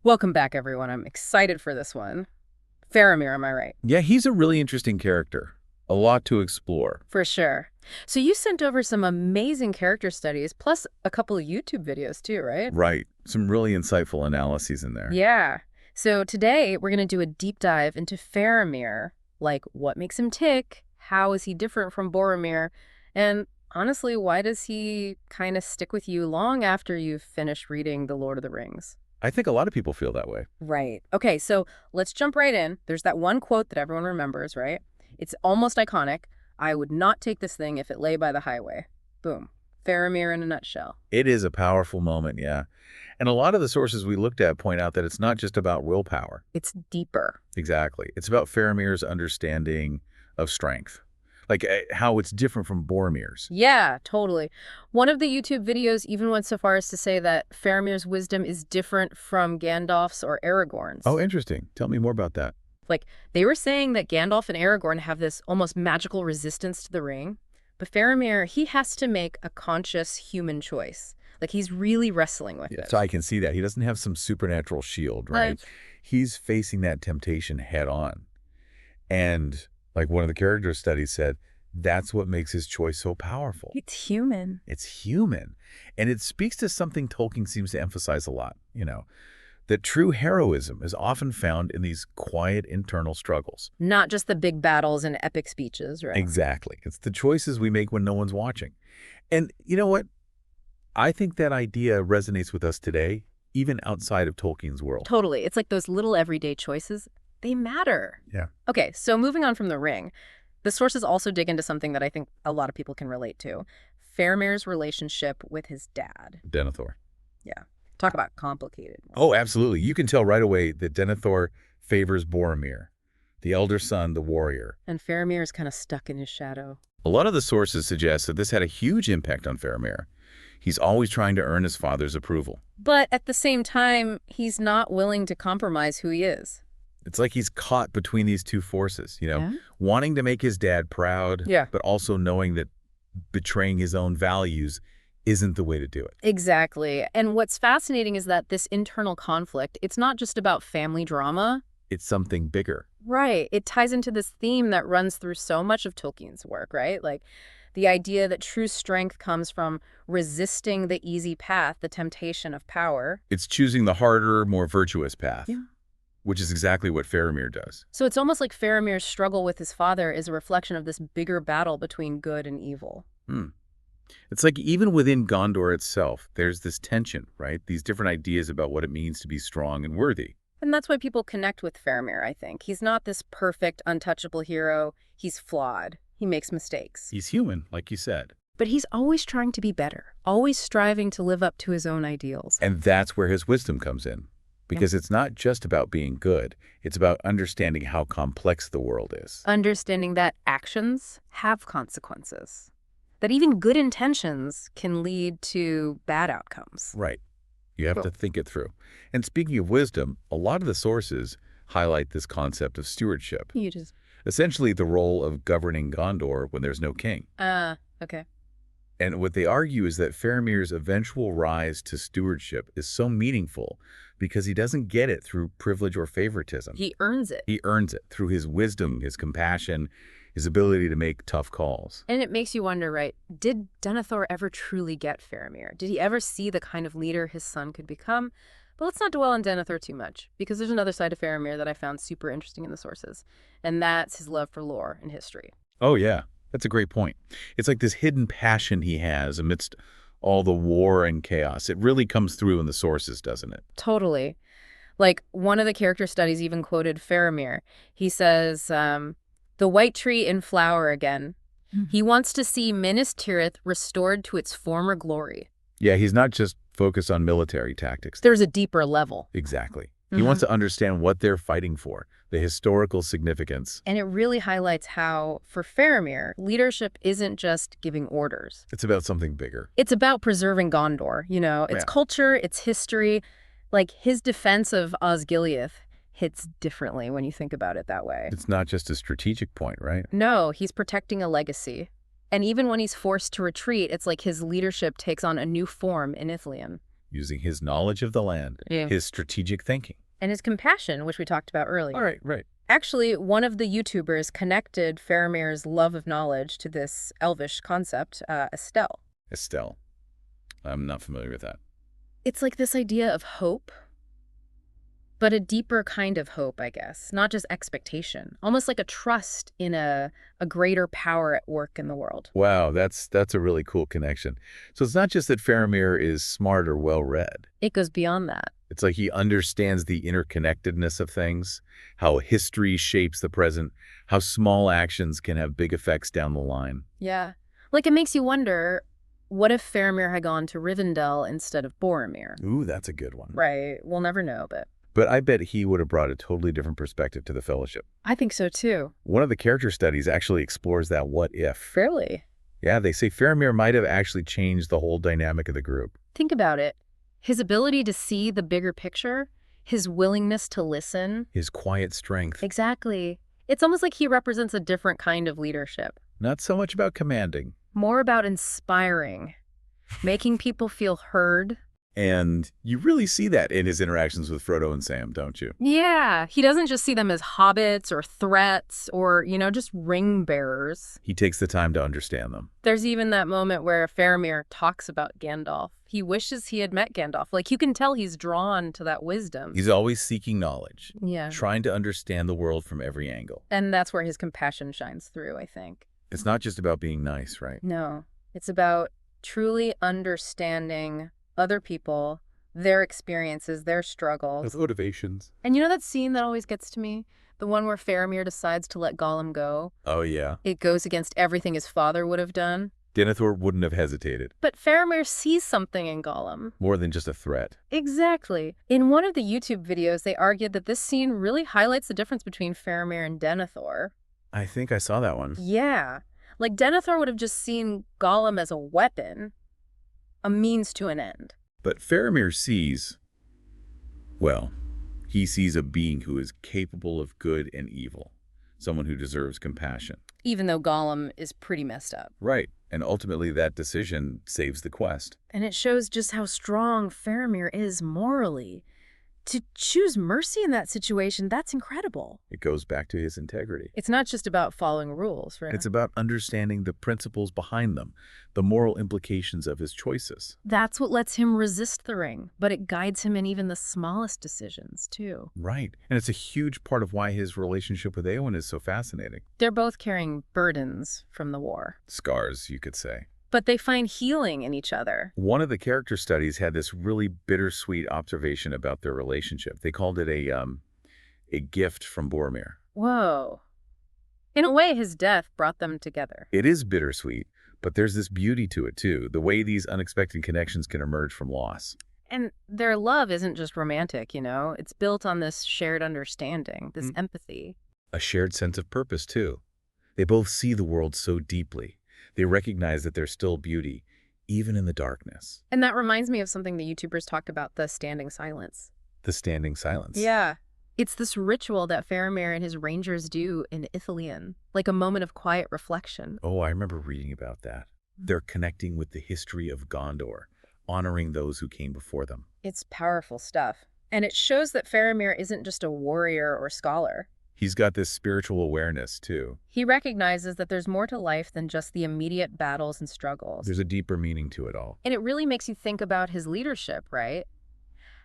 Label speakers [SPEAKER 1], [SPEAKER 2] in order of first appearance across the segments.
[SPEAKER 1] Welcome back, everyone. I'm excited for this one. Faramir, am I right?
[SPEAKER 2] Yeah, he's a really interesting character. A lot to explore.
[SPEAKER 1] For sure. So you sent over some amazing character studies, plus a couple of YouTube videos too, right?
[SPEAKER 2] Right. Some really insightful analyses in there.
[SPEAKER 1] Yeah. So today we're going to do a deep dive into Faramir, like what makes him tick, how is he different from Boromir, and honestly, why does he kind of stick with you long after you've finished reading The Lord of the Rings?
[SPEAKER 2] I think a lot of people feel that way.
[SPEAKER 1] Right. Okay, so let's jump right in. There's that one quote that everyone remembers, right? It's almost iconic. I would not take this thing if it lay by the highway. Boom. Faramir in a nutshell.
[SPEAKER 2] It is a powerful moment, yeah. And a lot of the sources we looked at point out that it's not just about willpower.
[SPEAKER 1] It's deeper.
[SPEAKER 2] Exactly. It's about Faramir's understanding of strength. Like how it's different from Boromir's.
[SPEAKER 1] Yeah, totally. One of the YouTube videos even went so far as to say that Faramir's wisdom is different from Gandalf's or Aragorn's.
[SPEAKER 2] Oh, interesting. Tell me more about that.
[SPEAKER 1] Like, they were saying that Gandalf and Aragorn have this almost magical resistance to the ring, but Faramir, he has to make a conscious human choice. Like, he's really wrestling with it.
[SPEAKER 2] So I can see that. He doesn't have some supernatural shield, right? He's facing that temptation head on. And like one of the character studies said, that's what makes his choice so powerful.
[SPEAKER 1] It's human.
[SPEAKER 2] It's human. And it speaks to something Tolkien seems to emphasize a lot, that true heroism is often found in these quiet internal struggles.
[SPEAKER 1] Not just the big battles and epic speeches, right?
[SPEAKER 2] Exactly. It's the choices we make when no one's watching. And you know what? I think that idea resonates with us today, even outside of Tolkien's world.
[SPEAKER 1] Totally. It's like those little everyday choices. They matter.
[SPEAKER 2] Yeah.
[SPEAKER 1] Okay, so moving on from the ring, the sources also dig into something that I think a lot of people can relate to. Faramir's relationship with his dad.
[SPEAKER 2] Denethor.
[SPEAKER 1] Yeah. Talk about complicated.
[SPEAKER 2] Oh, absolutely. You can tell right away that Denethor favors Boromir, the elder son, the warrior.
[SPEAKER 1] And Faramir is kind of stuck in his shadow.
[SPEAKER 2] A lot of the sources suggest that this had a huge impact on Faramir. He's always trying to earn his father's approval.
[SPEAKER 1] But at the same time, he's not willing to compromise who he is.
[SPEAKER 2] It's like he's caught between these two forces,
[SPEAKER 1] Yeah?
[SPEAKER 2] wanting to make his dad proud,
[SPEAKER 1] Yeah.
[SPEAKER 2] but also knowing that betraying his own values isn't the way to do it.
[SPEAKER 1] Exactly. And what's fascinating is that this internal conflict, it's not just about family drama.
[SPEAKER 2] It's something bigger.
[SPEAKER 1] Right. It ties into this theme that runs through so much of Tolkien's work, right? Like the idea that true strength comes from resisting the easy path, the temptation of power.
[SPEAKER 2] It's choosing the harder, more virtuous path,
[SPEAKER 1] Yeah.
[SPEAKER 2] which is exactly what Faramir does.
[SPEAKER 1] So it's almost like Faramir's struggle with his father is a reflection of this bigger battle between good and evil.
[SPEAKER 2] It's like even within Gondor itself, there's this tension, right? These different ideas about what it means to be strong and worthy.
[SPEAKER 1] And that's why people connect with Faramir, I think. He's not this perfect, untouchable hero. He's flawed. He makes mistakes.
[SPEAKER 2] He's human, like you said.
[SPEAKER 1] But he's always trying to be better, always striving to live up to his own ideals.
[SPEAKER 2] And that's where his wisdom comes in. Because it's not just about being good. It's about understanding how complex the world is.
[SPEAKER 1] Understanding that actions have consequences. That even good intentions can lead to bad outcomes.
[SPEAKER 2] Right. You have to think it through. And speaking of wisdom, a lot of the sources highlight this concept of stewardship.
[SPEAKER 1] You just...
[SPEAKER 2] Essentially the role of governing Gondor when there's no king.
[SPEAKER 1] Okay.
[SPEAKER 2] And what they argue is that Faramir's eventual rise to stewardship is so meaningful because he doesn't get it through privilege or favoritism.
[SPEAKER 1] He earns it.
[SPEAKER 2] He earns it through his wisdom, his compassion, his ability to make tough calls.
[SPEAKER 1] And it makes you wonder, right, did Denethor ever truly get Faramir? Did he ever see the kind of leader his son could become? But let's not dwell on Denethor too much, because there's another side of Faramir that I found super interesting in the sources, and that's his love for lore and history.
[SPEAKER 2] Oh, yeah. That's a great point. It's like this hidden passion he has amidst all the war and chaos. It really comes through in the sources, doesn't it?
[SPEAKER 1] Totally. Like, one of the character studies even quoted Faramir. He says, the white tree in flower again. He wants to see Minas Tirith restored to its former glory.
[SPEAKER 2] Yeah, he's not just focused on military tactics.
[SPEAKER 1] There's a deeper level.
[SPEAKER 2] Exactly. He wants to understand what they're fighting for, the historical significance.
[SPEAKER 1] And it really highlights how, for Faramir, leadership isn't just giving orders.
[SPEAKER 2] It's about something bigger.
[SPEAKER 1] It's about preserving Gondor, its culture, its history. Like, his defense of Osgiliath hits differently when you think about it that way.
[SPEAKER 2] It's not just a strategic point, right?
[SPEAKER 1] No, he's protecting a legacy. And even when he's forced to retreat, it's like his leadership takes on a new form in Ithilien.
[SPEAKER 2] using his knowledge of the land,
[SPEAKER 1] Yeah.
[SPEAKER 2] his strategic thinking.
[SPEAKER 1] And his compassion, which we talked about earlier.
[SPEAKER 2] All right, right.
[SPEAKER 1] Actually, one of the YouTubers connected Faramir's love of knowledge to this elvish concept, Estelle.
[SPEAKER 2] Estelle. I'm not familiar with that.
[SPEAKER 1] It's like this idea of hope, but a deeper kind of hope, I guess, not just expectation, almost like a trust in a greater power at work in the world.
[SPEAKER 2] Wow, that's a really cool connection. So it's not just that Faramir is smart or well-read.
[SPEAKER 1] It goes beyond that.
[SPEAKER 2] It's like he understands the interconnectedness of things, how history shapes the present, how small actions can have big effects down the line.
[SPEAKER 1] Yeah. Like it makes you wonder, what if Faramir had gone to Rivendell instead of Boromir?
[SPEAKER 2] Ooh, that's a good one.
[SPEAKER 1] Right. We'll never know, but
[SPEAKER 2] But I bet he would have brought a totally different perspective to the Fellowship.
[SPEAKER 1] I think so too.
[SPEAKER 2] One of the character studies actually explores that what if.
[SPEAKER 1] Really?
[SPEAKER 2] Yeah, they say Faramir might have actually changed the whole dynamic of the group.
[SPEAKER 1] Think about it. His ability to see the bigger picture, his willingness to listen.
[SPEAKER 2] His quiet strength.
[SPEAKER 1] Exactly. It's almost like he represents a different kind of leadership.
[SPEAKER 2] Not so much about commanding.
[SPEAKER 1] More about inspiring, making people feel heard.
[SPEAKER 2] And you really see that in his interactions with Frodo and Sam, don't you?
[SPEAKER 1] Yeah, he doesn't just see them as hobbits or threats or, just ring bearers.
[SPEAKER 2] He takes the time to understand them.
[SPEAKER 1] There's even that moment where Faramir talks about Gandalf. He wishes he had met Gandalf. Like, you can tell he's drawn to that wisdom.
[SPEAKER 2] He's always seeking knowledge,
[SPEAKER 1] Yeah.
[SPEAKER 2] trying to understand the world from every angle.
[SPEAKER 1] And that's where his compassion shines through, I think.
[SPEAKER 2] It's not just about being nice, right?
[SPEAKER 1] No, it's about truly understanding other people, their experiences, their struggles.
[SPEAKER 2] Motivations.
[SPEAKER 1] And you know that scene that always gets to me? The one where Faramir decides to let Gollum go?
[SPEAKER 2] Oh, yeah.
[SPEAKER 1] It goes against everything his father would have done.
[SPEAKER 2] Denethor wouldn't have hesitated.
[SPEAKER 1] But Faramir sees something in Gollum.
[SPEAKER 2] More than just a threat.
[SPEAKER 1] Exactly. In one of the YouTube videos, they argued that this scene really highlights the difference between Faramir and Denethor.
[SPEAKER 2] I think I saw that one.
[SPEAKER 1] Yeah. Like, Denethor would have just seen Gollum as a weapon, a means to an end.
[SPEAKER 2] But Faramir sees, well, he sees a being who is capable of good and evil, someone who deserves compassion.
[SPEAKER 1] Even though Gollum is pretty messed up.
[SPEAKER 2] Right, and ultimately that decision saves the quest.
[SPEAKER 1] And it shows just how strong Faramir is morally. To choose mercy in that situation, that's incredible.
[SPEAKER 2] It goes back to his integrity.
[SPEAKER 1] It's not just about following rules, right?
[SPEAKER 2] It's about understanding the principles behind them, the moral implications of his choices.
[SPEAKER 1] That's what lets him resist the ring, but it guides him in even the smallest decisions, too.
[SPEAKER 2] Right, and it's a huge part of why his relationship with Éowyn is so fascinating.
[SPEAKER 1] They're both carrying burdens from the war.
[SPEAKER 2] Scars, you could say.
[SPEAKER 1] But they find healing in each other.
[SPEAKER 2] One of the character studies had this really bittersweet observation about their relationship. They called it a gift from Boromir.
[SPEAKER 1] Whoa. In a way, his death brought them together.
[SPEAKER 2] It is bittersweet, but there's this beauty to it too, the way these unexpected connections can emerge from loss.
[SPEAKER 1] And their love isn't just romantic, It's built on this shared understanding, this empathy.
[SPEAKER 2] A shared sense of purpose too. They both see the world so deeply. They recognize that there's still beauty, even in the darkness.
[SPEAKER 1] And that reminds me of something the YouTubers talk about, the standing silence.
[SPEAKER 2] The standing silence.
[SPEAKER 1] Yeah. It's this ritual that Faramir and his rangers do in Ithilien, like a moment of quiet reflection.
[SPEAKER 2] Oh, I remember reading about that. They're connecting with the history of Gondor, honoring those who came before them.
[SPEAKER 1] It's powerful stuff. And it shows that Faramir isn't just a warrior or scholar.
[SPEAKER 2] He's got this spiritual awareness, too.
[SPEAKER 1] He recognizes that there's more to life than just the immediate battles and struggles.
[SPEAKER 2] There's a deeper meaning to it all.
[SPEAKER 1] And it really makes you think about his leadership, right?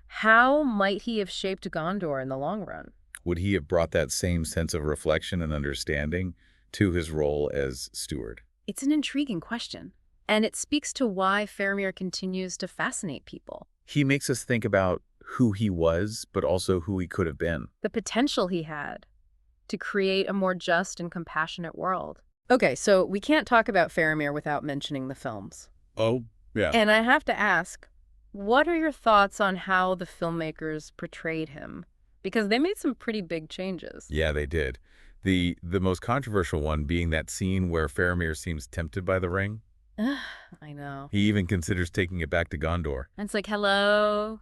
[SPEAKER 1] How might he have shaped Gondor in the long run?
[SPEAKER 2] Would he have brought that same sense of reflection and understanding to his role as steward?
[SPEAKER 1] It's an intriguing question. And it speaks to why Faramir continues to fascinate people.
[SPEAKER 2] He makes us think about who he was, but also who he could have been.
[SPEAKER 1] The potential he had to create a more just and compassionate world. Okay, so we can't talk about Faramir without mentioning the films.
[SPEAKER 2] Oh, yeah.
[SPEAKER 1] And I have to ask, what are your thoughts on how the filmmakers portrayed him? Because they made some pretty big changes.
[SPEAKER 2] Yeah, they did. The most controversial one being that scene where Faramir seems tempted by the ring.
[SPEAKER 1] I know.
[SPEAKER 2] He even considers taking it back to Gondor.
[SPEAKER 1] And it's like, hello?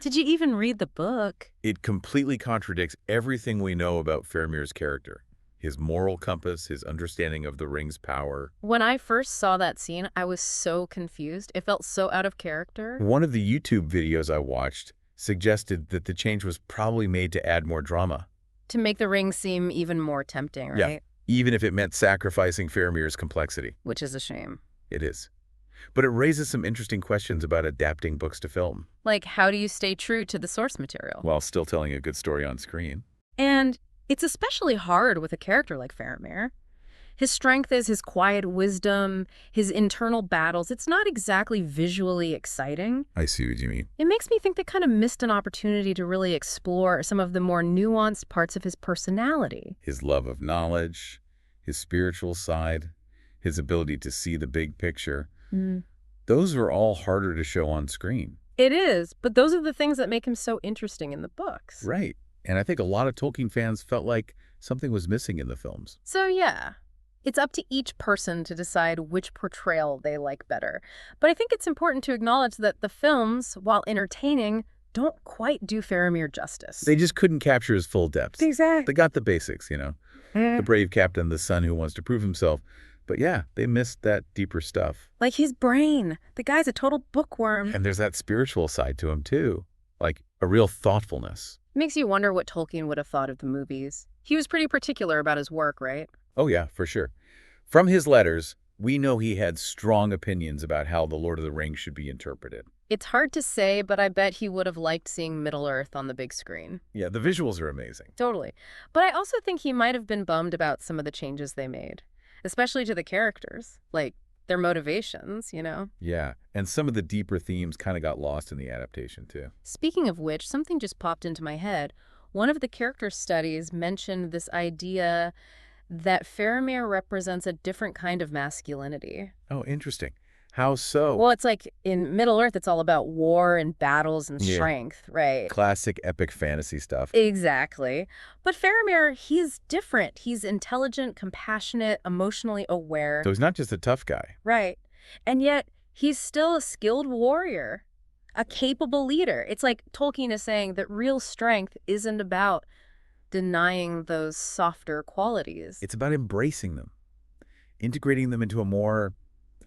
[SPEAKER 1] Did you even read the book?
[SPEAKER 2] It completely contradicts everything we know about Faramir's character. his moral compass, his understanding of the ring's power.
[SPEAKER 1] When I first saw that scene, I was so confused. It felt so out of character.
[SPEAKER 2] One of the YouTube videos I watched suggested that the change was probably made to add more drama.
[SPEAKER 1] To make the ring seem even more tempting, right?
[SPEAKER 2] Yeah, even if it meant sacrificing Faramir's complexity.
[SPEAKER 1] Which is a shame.
[SPEAKER 2] It is. But it raises some interesting questions about adapting books to film.
[SPEAKER 1] Like, how do you stay true to the source material?
[SPEAKER 2] While still telling a good story on screen.
[SPEAKER 1] And it's especially hard with a character like Faramir. His strength is his quiet wisdom, his internal battles. It's not exactly visually exciting.
[SPEAKER 2] I see what you mean.
[SPEAKER 1] It makes me think they kind of missed an opportunity to really explore some of the more nuanced parts of his personality.
[SPEAKER 2] His love of knowledge, his spiritual side, his ability to see the big picture. Those are all harder to show on screen.
[SPEAKER 1] It is, but those are the things that make him so interesting in the books.
[SPEAKER 2] Right. And I think a lot of Tolkien fans felt like something was missing in the films.
[SPEAKER 1] So yeah, it's up to each person to decide which portrayal they like better. But I think it's important to acknowledge that the films, while entertaining, don't quite do Faramir justice.
[SPEAKER 2] They just couldn't capture his full depths.
[SPEAKER 1] Exactly.
[SPEAKER 2] They got the basics, you know. The brave captain, the son who wants to prove himself. But yeah, they missed that deeper stuff.
[SPEAKER 1] Like his brain. The guy's a total bookworm.
[SPEAKER 2] And there's that spiritual side to him, too. Like a real thoughtfulness.
[SPEAKER 1] Makes you wonder what Tolkien would have thought of the movies. He was pretty particular about his work, right?
[SPEAKER 2] Oh yeah, for sure. From his letters, we know he had strong opinions about how The Lord of the Rings should be interpreted.
[SPEAKER 1] It's hard to say, but I bet he would have liked seeing Middle-earth on the big screen.
[SPEAKER 2] Yeah, the visuals are amazing.
[SPEAKER 1] Totally. But I also think he might have been bummed about some of the changes they made, especially to the characters, like their motivations, you know?
[SPEAKER 2] Yeah, and some of the deeper themes kind of got lost in the adaptation, too.
[SPEAKER 1] Speaking of which, something just popped into my head. One of the character studies mentioned this idea that Faramir represents a different kind of masculinity.
[SPEAKER 2] Oh, interesting. How so?
[SPEAKER 1] Well, it's like in Middle-earth, it's all about war and battles and strength, right?
[SPEAKER 2] Classic epic fantasy stuff.
[SPEAKER 1] Exactly. But Faramir, he's different. He's intelligent, compassionate, emotionally aware.
[SPEAKER 2] So he's not just a tough guy.
[SPEAKER 1] Right. And yet, he's still a skilled warrior, a capable leader. It's like Tolkien is saying that real strength isn't about denying those softer qualities.
[SPEAKER 2] It's about embracing them, integrating them into a more,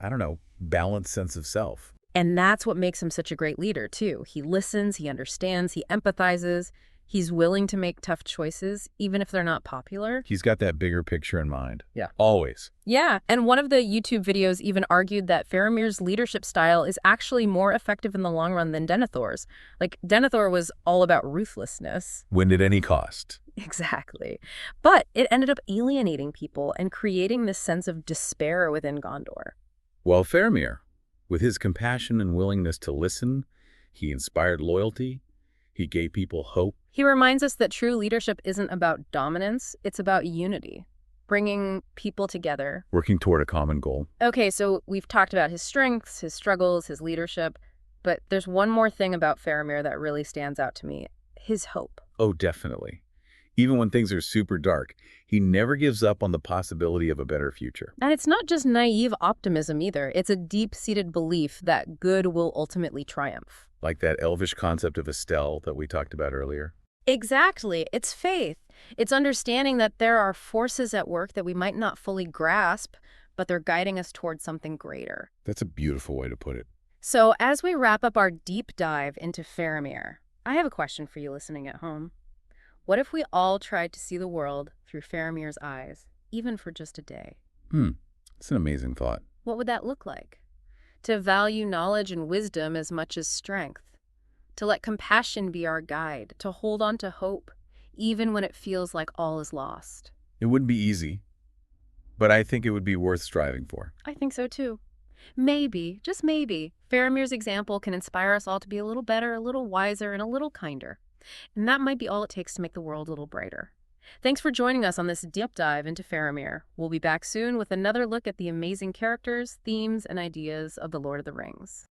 [SPEAKER 2] I don't know, balanced sense of self.
[SPEAKER 1] And that's what makes him such a great leader, too. He listens, he understands, he empathizes. He's willing to make tough choices, even if they're not popular.
[SPEAKER 2] He's got that bigger picture in mind.
[SPEAKER 1] Yeah.
[SPEAKER 2] Always.
[SPEAKER 1] Yeah, and one of the YouTube videos even argued that Faramir's leadership style is actually more effective in the long run than Denethor's. Like, Denethor was all about ruthlessness.
[SPEAKER 2] Win at any cost.
[SPEAKER 1] Exactly. But it ended up alienating people and creating this sense of despair within Gondor.
[SPEAKER 2] While Faramir, with his compassion and willingness to listen, he inspired loyalty, he gave people hope.
[SPEAKER 1] He reminds us that true leadership isn't about dominance, it's about unity, bringing people together.
[SPEAKER 2] Working toward a common goal.
[SPEAKER 1] Okay, so we've talked about his strengths, his struggles, his leadership, but there's one more thing about Faramir that really stands out to me, his hope.
[SPEAKER 2] Oh, definitely. Even when things are super dark, he never gives up on the possibility of a better future.
[SPEAKER 1] And it's not just naive optimism either. It's a deep-seated belief that good will ultimately triumph.
[SPEAKER 2] Like that elvish concept of Estelle that we talked about earlier.
[SPEAKER 1] Exactly. It's faith. It's understanding that there are forces at work that we might not fully grasp, but they're guiding us towards something greater.
[SPEAKER 2] That's a beautiful way to put it.
[SPEAKER 1] So as we wrap up our deep dive into Faramir, I have a question for you listening at home. What if we all tried to see the world through Faramir's eyes, even for just a day?
[SPEAKER 2] It's an amazing thought.
[SPEAKER 1] What would that look like? To value knowledge and wisdom as much as strength. To let compassion be our guide. To hold on to hope, even when it feels like all is lost.
[SPEAKER 2] It wouldn't be easy, but I think it would be worth striving for.
[SPEAKER 1] I think so too. Maybe, just maybe, Faramir's example can inspire us all to be a little better, a little wiser, and a little kinder. And that might be all it takes to make the world a little brighter. Thanks for joining us on this deep dive into Faramir. We'll be back soon with another look at the amazing characters, themes, and ideas of The Lord of the Rings.